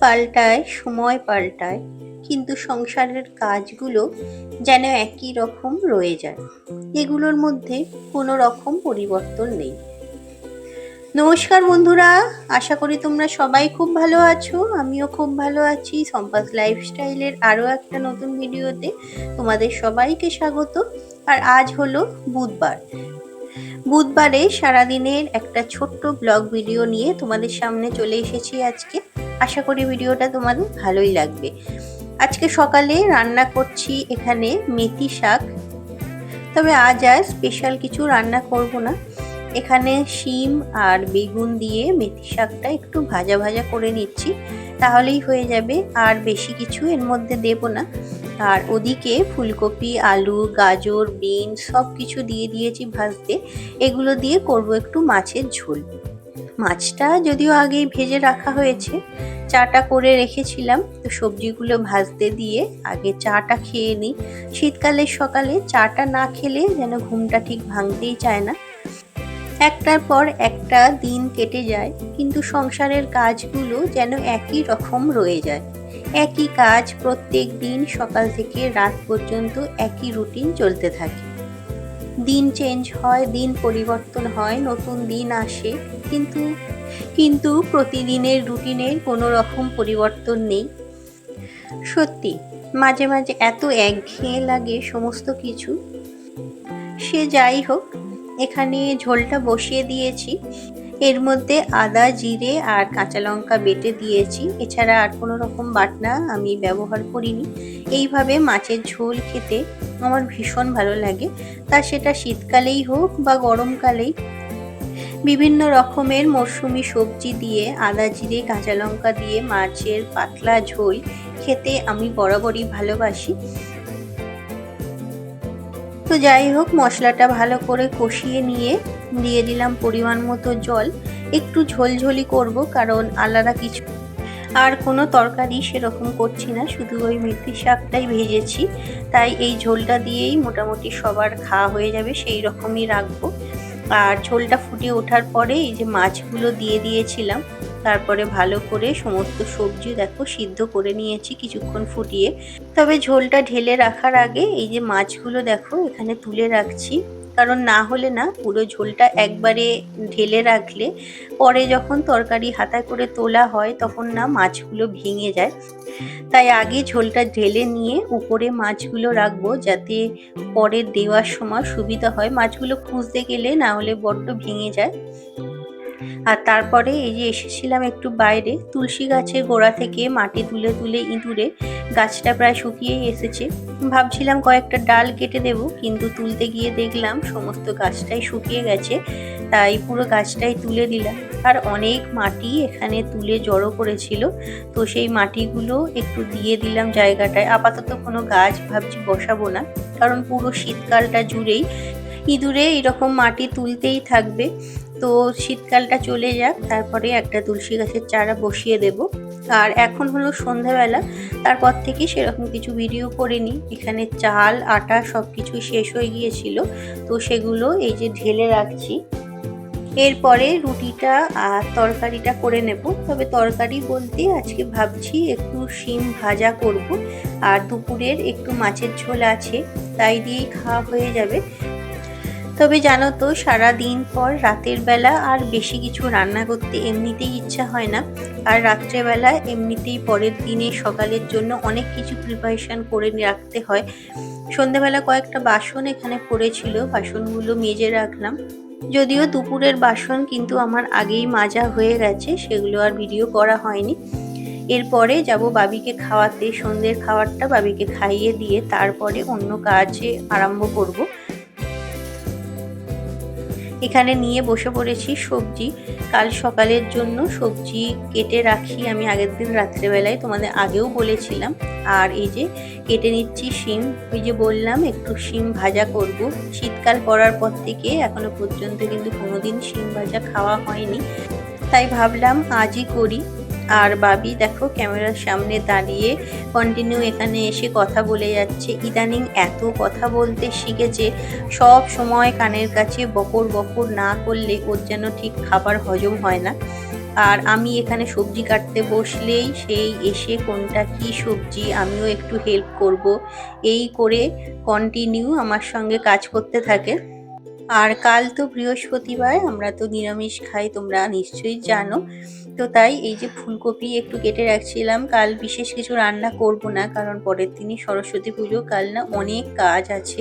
পাল্টায়, সময় পাল্টায়, কিন্তু সংসারের কাজগুলো যেন একই রকম রয়ে যায়। এগুলোর মধ্যে কোনো রকম পরিবর্তন নেই। নমস্কার বন্ধুরা, আশা করি তোমরা সবাই খুব ভালো আছো। আমিও খুব ভালো আছি। সম্পাস লাইফস্টাইলের আরও একটা নতুন ভিডিওতে তোমাদের সবাইকে স্বাগত। আর আজ হলো বুধবার। বুধবারে সারাদিনের একটা ছোট্ট ব্লগ ভিডিও নিয়ে তোমাদের সামনে চলে এসেছি আজকে। আশা করি ভিডিওটা তোমাদের ভালোই লাগবে। আজকে সকালে রান্না করছি এখানে মেথি শাক। তবে আজ আর স্পেশাল কিছু রান্না করব না। এখানে শিম আর বেগুন দিয়ে মেথি শাকটা একটু ভাজা ভাজা করে নিচ্ছি, তাহলেই হয়ে যাবে। আর বেশি কিছু এর মধ্যে দেব না। আর ওদিকে ফুলকপি, আলু, গাজর, বিনস সব কিছু দিয়ে দিয়েছি ভাজতে। এগুলো দিয়ে করব একটু মাছের ঝোল। মাছটা যদিও আগেই ভেজে রাখা হয়েছে, চাটা করে রেখেছিলাম। তো সবজিগুলো ভাজতে দিয়ে আগে চাটা খেয়ে নিই। শীতকালের সকালে চাটা না খেলে যেন ঘুমটা ঠিক ভাঙতেই চায় না। একটার পর একটা দিন কেটে যায়, কিন্তু সংসারের কাজগুলো যেন একই রকম রয়ে যায়। একই কাজ প্রত্যেক দিন সকাল থেকে রাত পর্যন্ত একই রুটিন চলতে থাকে। দিন চেঞ্জ হয়, দিন পরিবর্তন হয়, নতুন দিন আসে, কিন্তু প্রতিদিনের রুটিনের কোনো রকম পরিবর্তন নেই। সত্যি মাঝে মাঝে এত একঘেয়ে লাগে সমস্ত কিছু। সে যাই হোক, এখানে ঝোলটা বসিয়ে দিয়েছি। এর মধ্যে আদা, জিরে আর কাঁচা লঙ্কা বেটে দিয়েছি। এছাড়া আর কোনো রকম বাটনা আমি ব্যবহার করিনি। এইভাবে মাছের ঝোল খেতে আমার ভীষণ ভালো লাগে, তা সেটা শীতকালেই হোক বা গরমকালেই। বিভিন্ন রকমের মরশুমি সবজি দিয়ে আদা, জিরে, কাঁচা লঙ্কা দিয়ে মাছের পাতলা ঝোল খেতে আমি বরাবরই ভালোবাসি। তো যাই হোক, মশলাটা ভালো করে কষিয়ে নিয়ে দিয়ে দিলাম পরিমাণ মতো জল। একটু ঝোলঝোলি করব, কারণ আলাদা কিছু আর কোনো তরকারি সেরকম করছি না, শুধু ওই মেথি শাকটাই ভেজেছি। তাই এই ঝোলটা দিয়েই মোটামুটি সবার খাওয়া হয়ে যাবে, সেই রকমই রাখবো। আর ঝোলটা ফুটে ওঠার পরে এই যে মাছগুলো দিয়ে দিয়েছিলাম। তারপরে ভালো করে সমস্ত সবজি দেখো সিদ্ধ করে নিয়েছি কিছুক্ষণ ফুটিয়ে। তবে ঝোলটা ঢেলে রাখার আগে এই যে মাছগুলো দেখো এখানে তুলে রাখছি, কারণ না হলে না পুরো ঝোলটা একবারে ঢেলে রাখলে পরে যখন তরকারি হাতায় করে তোলা হয় তখন না মাছগুলো ভেঙে যায়। তাই আগে ঝোলটা ঢেলে নিয়ে উপরে মাছগুলো রাখবো, যাতে পরে দেওয়ার সময় সুবিধা হয়। মাছগুলো খুঁজতে গেলে না হলে বড্ড ভেঙে যায়। আর তারপরে এই যে এসেছিলাম একটু বাইরে, তুলসী গাছের গোড়া থেকে মাটি তুলে তুলে ইঁদুরে গাছটা প্রায় শুকিয়েই এসেছে। ভাবছিলাম কয়েকটা ডাল কেটে দেব, কিন্তু তুলতে গিয়ে দেখলাম সমস্ত গাছটাই শুকিয়ে গেছে। তাই পুরো গাছটাই তুলে দিলাম। আর অনেক মাটি এখানে তুলে জড়ো করেছিল, তো সেই মাটিগুলো একটু দিয়ে দিলাম জায়গাটায়। আপাতত কোনো গাছ ভাবছি বসাবো না, কারণ পুরো শীতকালটা জুড়েই ইঁদুরে এরকম মাটি তুলতেই থাকবে। তো শীতকালটা চলে যাক, তারপরে একটা তুলসী গাছের চারা বসিয়ে দেব। আর এখন হলো সন্ধ্যাবেলা, তারপর থেকে সেরকম কিছু ভিডিও করিনি। এখানে চাল, আটা সব কিছু শেষ হয়ে গিয়েছিল, তো সেগুলো এই যে ঢেলে রাখছি। এরপরে রুটিটা আর তরকারিটা করে নেব। তবে তরকারি বলতে আজকে ভাবছি একটু শিম ভাজা করব, আর দুপুরের একটু মাছের ঝোল আছে, তাই দিয়েই খাওয়া হয়ে যাবে। তবে জানো তো, সারা দিন পর রাতের বেলা আর বেশি কিছু রান্না করতে এমনিতেই ইচ্ছা হয় না। আর রাত্রেবেলা এমনিতেই পরের দিনে সকালের জন্য অনেক কিছু প্রিপারেশন করে রাখতে হয়। সন্ধ্যাবেলা কয়েকটা বাসন এখানে পড়েছিল, বাসনগুলো মেজে রাখলাম। যদিও দুপুরের বাসন কিন্তু আমার আগেই মাজা হয়ে গেছে, সেগুলো আর ভিডিও করা হয়নি। এরপরে যাব বাবিকে খাওয়াতে। সন্ধ্যের খাবারটা বাবিকে খাইয়ে দিয়ে তারপরে অন্য কাজে আরম্ভ করব। এখানে নিয়ে বসে পড়েছি সবজি। কাল সকালের জন্য সবজি কেটে রাখি আমি আগের দিন রাত্রেবেলায়, তোমাদের আগেও বলেছিলাম। আর এই যে কেটে নিচ্ছি শিম। ওই যে বললাম একটু শিম ভাজা করব। শীতকাল পড়ার পর থেকে এখনো পর্যন্ত কিন্তু কোনোদিন শিম ভাজা খাওয়া হয়নি, তাই ভাবলাম আজই করি। আর বাবি দেখো ক্যামেরার সামনে দাঁড়িয়ে কন্টিনিউ এখানে এসে কথা বলে যাচ্ছে। ইদানিং এত কথা বলতে শিখেছে, সব সময় কানের কাছে বকর বকর না করলে ওর যেন ঠিক খাবার হজম হয় না। আর আমি এখানে সবজি কাটতে বসলেই সেই এসে কোনটা কি সবজি আমিও একটু হেল্প করব, এই করে কন্টিনিউ আমার সঙ্গে কাজ করতে থাকে। আর কাল তো বৃহস্পতিবার, আমরা তো নিরামিষ খাই, তোমরা নিশ্চয়ই জানো। তো তাই এই যে ফুলকপি একটু কেটে রাখছিলাম, কাল বিশেষ কিছু রান্না করব না, কারণ পরের দিনই সরস্বতী পুজো, কাল না অনেক কাজ আছে।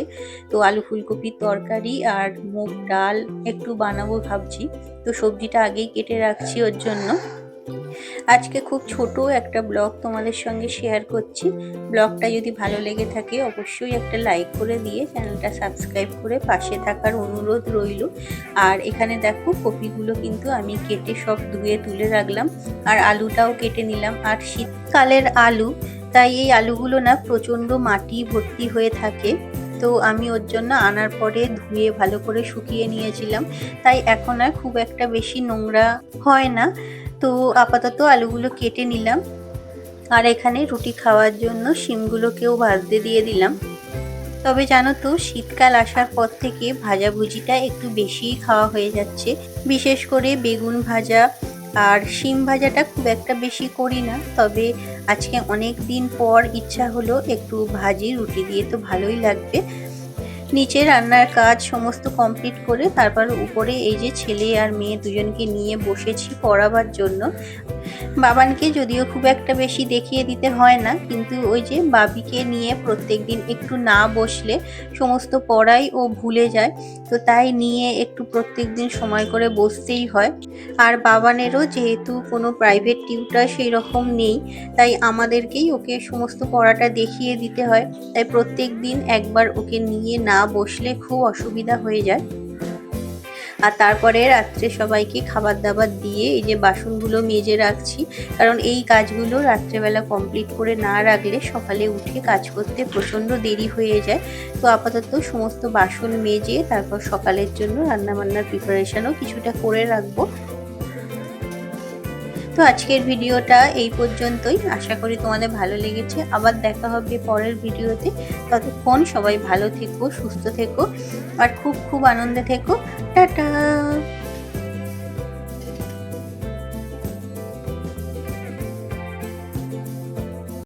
তো আলু ফুলকপির তরকারি আর মুগ ডাল একটু বানাবো ভাবছি। তো সবজিটা আগেই কেটে রাখছি ওর জন্য। আজকে খুব ছোট একটা ব্লগ তোমাদের সঙ্গে শেয়ার করছি। ব্লগটা যদি ভালো লেগে থাকে অবশ্যই একটা লাইক করে দিয়ে চ্যানেলটা সাবস্ক্রাইব করে পাশে থাকার অনুরোধ রইল। আর এখানে দেখো কপিগুলো কিন্তু আমি কেটে সব ধুয়ে তুলে রাখলাম, আর আলুটাও কেটে নিলাম। আর শীতকালের আলু, তাই এই আলুগুলো না প্রচণ্ড মাটি ভর্তি হয়ে থাকে। তো আমি ওর জন্য আনার পরে ধুয়ে ভালো করে শুকিয়ে নিয়েছিলাম, তাই এখন আর খুব একটা বেশি নোংরা হয় না। তো আপাতত আলুগুলো কেটে নিলাম, আর এখানে রুটি খাওয়ার জন্য শিমগুলোকেও ভাজতে দিয়ে দিলাম। তবে জানো তো, শীতকাল আসার পর থেকে ভাজাভুজিটা একটু বেশিই খাওয়া হয়ে যাচ্ছে, বিশেষ করে বেগুন ভাজা আর শিম ভাজাটা খুব একটা বেশি করি না। তবে আজকে অনেক দিন পর ইচ্ছা হলো একটু ভাজি, রুটি দিয়ে তো ভালোই লাগবে। নিচে রান্নার কাজ সমস্ত কমপ্লিট করে তারপর উপরে এই যে ছেলে আর মেয়ে দুজনকে নিয়ে বসেছি পড়াবার জন্য। বাবানকে যদিও খুব একটা বেশি দেখিয়ে দিতে হয় না, কিন্তু ওই যে বাবিকে নিয়ে প্রত্যেকদিন একটু না বসলে সমস্ত পড়াই ও ভুলে যায়। তো তাই নিয়ে একটু প্রত্যেকদিন সময় করে বসতেই হয়। আর বাবানেরও যেহেতু কোনো প্রাইভেট টিউটর সেই রকম নেই, তাই আমাদেরকেই ওকে সমস্ত পড়াটা দেখিয়ে দিতে হয়। তাই প্রত্যেক দিন একবার ওকে নিয়ে না বসলে খুব অসুবিধা হয়ে যায়। আর তারপরে রাত্রে সবাইকে খাবার দাবার দিয়ে এই যে বাসনগুলো মেজে রাখছি, কারণ এই কাজগুলো রাত্রেবেলা কমপ্লিট করে না রাখলে সকালে উঠে কাজ করতে প্রচণ্ড দেরি হয়ে যায়। তো আপাতত সমস্ত বাসন মেজে তারপর সকালের জন্য রান্নাবান্নার প্রিপারেশনও কিছুটা করে রাখবো। তো আজকের ভিডিওটা এই পর্যন্তই, আশা করি তোমাদের ভালো লেগেছে। আবার দেখা হবে পরের ভিডিওতে। ততক্ষণ সবাই ভালো থেকো, সুস্থ থেকো, আর খুব খুব আনন্দে থেকো। টাটা।